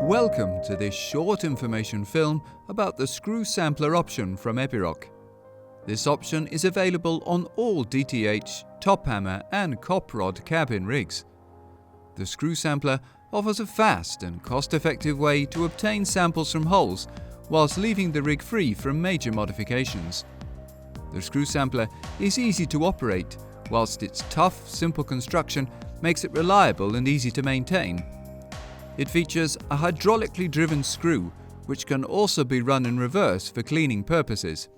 Welcome to this short information film about the screw sampler option from Epiroc. This option is available on all DTH, tophammer and cop rod cabin rigs. The screw sampler offers a fast and cost-effective way to obtain samples from holes whilst leaving the rig free from major modifications. The screw sampler is easy to operate, whilst its tough, simple construction makes it reliable and easy to maintain. It features a hydraulically driven screw, which can also be run in reverse for cleaning purposes.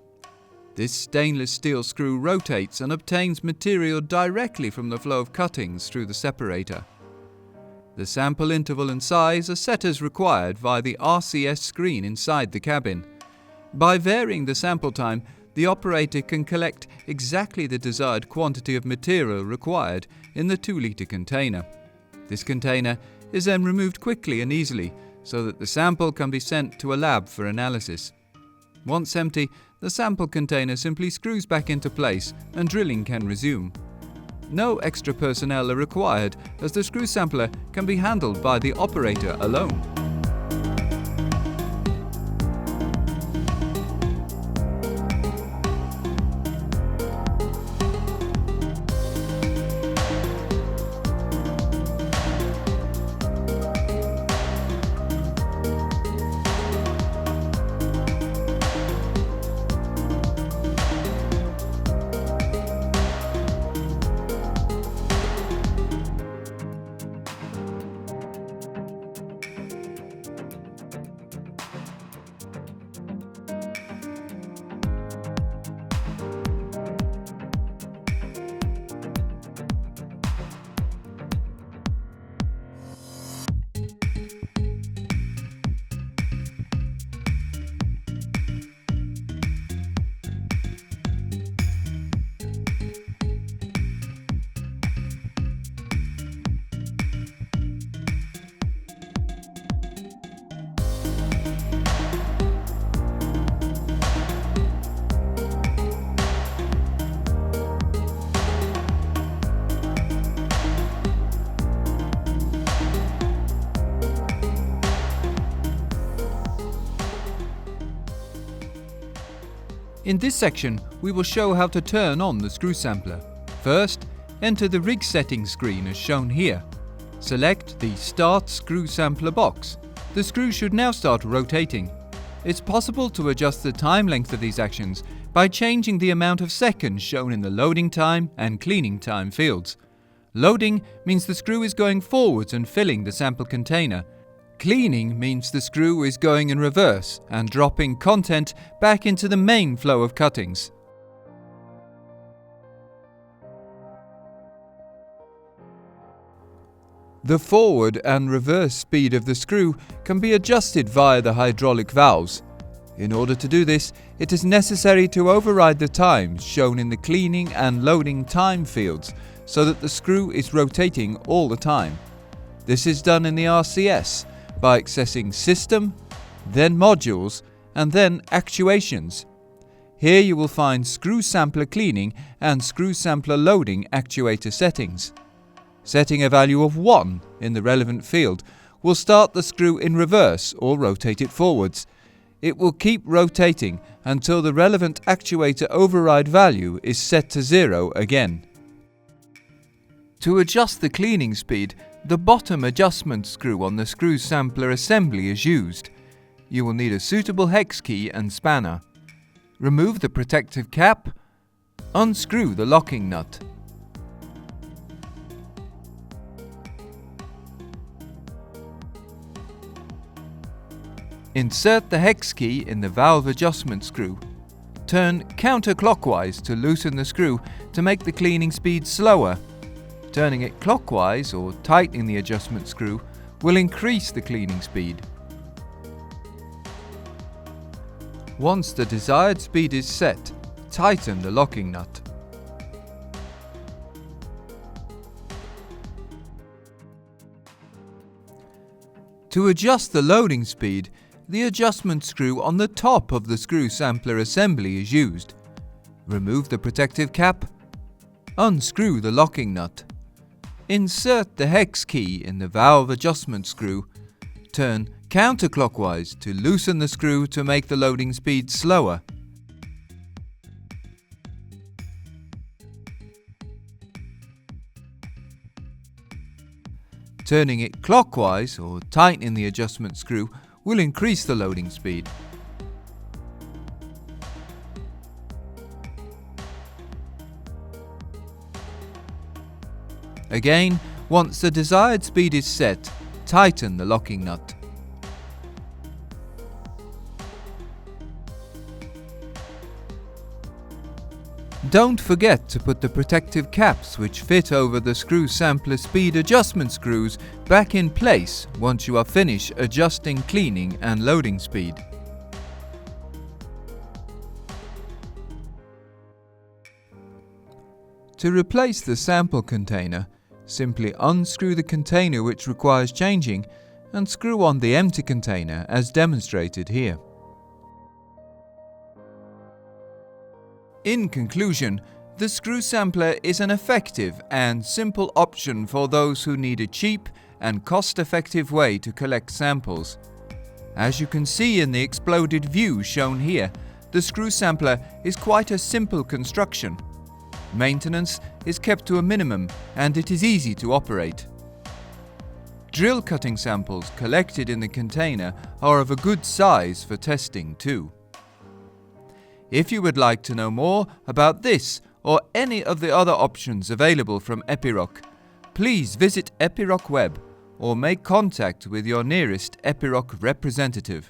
This stainless steel screw rotates and obtains material directly from the flow of cuttings through the separator. The sample interval and size are set as required via the RCS screen inside the cabin. By varying the sample time, the operator can collect exactly the desired quantity of material required in the 2-litre container. This container is then removed quickly and easily so that the sample can be sent to a lab for analysis. Once empty, the sample container simply screws back into place and drilling can resume. No extra personnel are required, as the screw sampler can be handled by the operator alone. In this section, we will show how to turn on the screw sampler. First, enter the rig settings screen as shown here. Select the Start Screw Sampler box. The screw should now start rotating. It's possible to adjust the time length of these actions by changing the amount of seconds shown in the loading time and cleaning time fields. Loading means the screw is going forwards and filling the sample container. Cleaning means the screw is going in reverse and dropping content back into the main flow of cuttings. The forward and reverse speed of the screw can be adjusted via the hydraulic valves. In order to do this, it is necessary to override the times shown in the cleaning and loading time fields so that the screw is rotating all the time. This is done in the RCS by accessing System, then Modules, and then Actuations. Here you will find Screw Sampler Cleaning and Screw Sampler Loading actuator settings. Setting a value of 1 in the relevant field will start the screw in reverse or rotate it forwards. It will keep rotating until the relevant actuator override value is set to 0 again. To adjust the cleaning speed, the bottom adjustment screw on the screw sampler assembly is used. You will need a suitable hex key and spanner. Remove the protective cap. Unscrew the locking nut. Insert the hex key in the valve adjustment screw. Turn counterclockwise to loosen the screw to make the cleaning speed slower. Turning it clockwise or tightening the adjustment screw will increase the cleaning speed. Once the desired speed is set, tighten the locking nut. To adjust the loading speed, the adjustment screw on the top of the screw sampler assembly is used. Remove the protective cap. Unscrew the locking nut. Insert the hex key in the valve adjustment screw. Turn counterclockwise to loosen the screw to make the loading speed slower. Turning it clockwise or tightening the adjustment screw will increase the loading speed. Again, once the desired speed is set, tighten the locking nut. Don't forget to put the protective caps which fit over the screw sampler speed adjustment screws back in place once you are finished adjusting cleaning and loading speed. To replace the sample container, simply unscrew the container which requires changing and screw on the empty container as demonstrated here. In conclusion, the screw sampler is an effective and simple option for those who need a cheap and cost-effective way to collect samples. As you can see in the exploded view shown here, the screw sampler is quite a simple construction. Maintenance is kept to a minimum and it is easy to operate. Drill cutting samples collected in the container are of a good size for testing too. If you would like to know more about this or any of the other options available from Epiroc, please visit Epiroc web or make contact with your nearest Epiroc representative.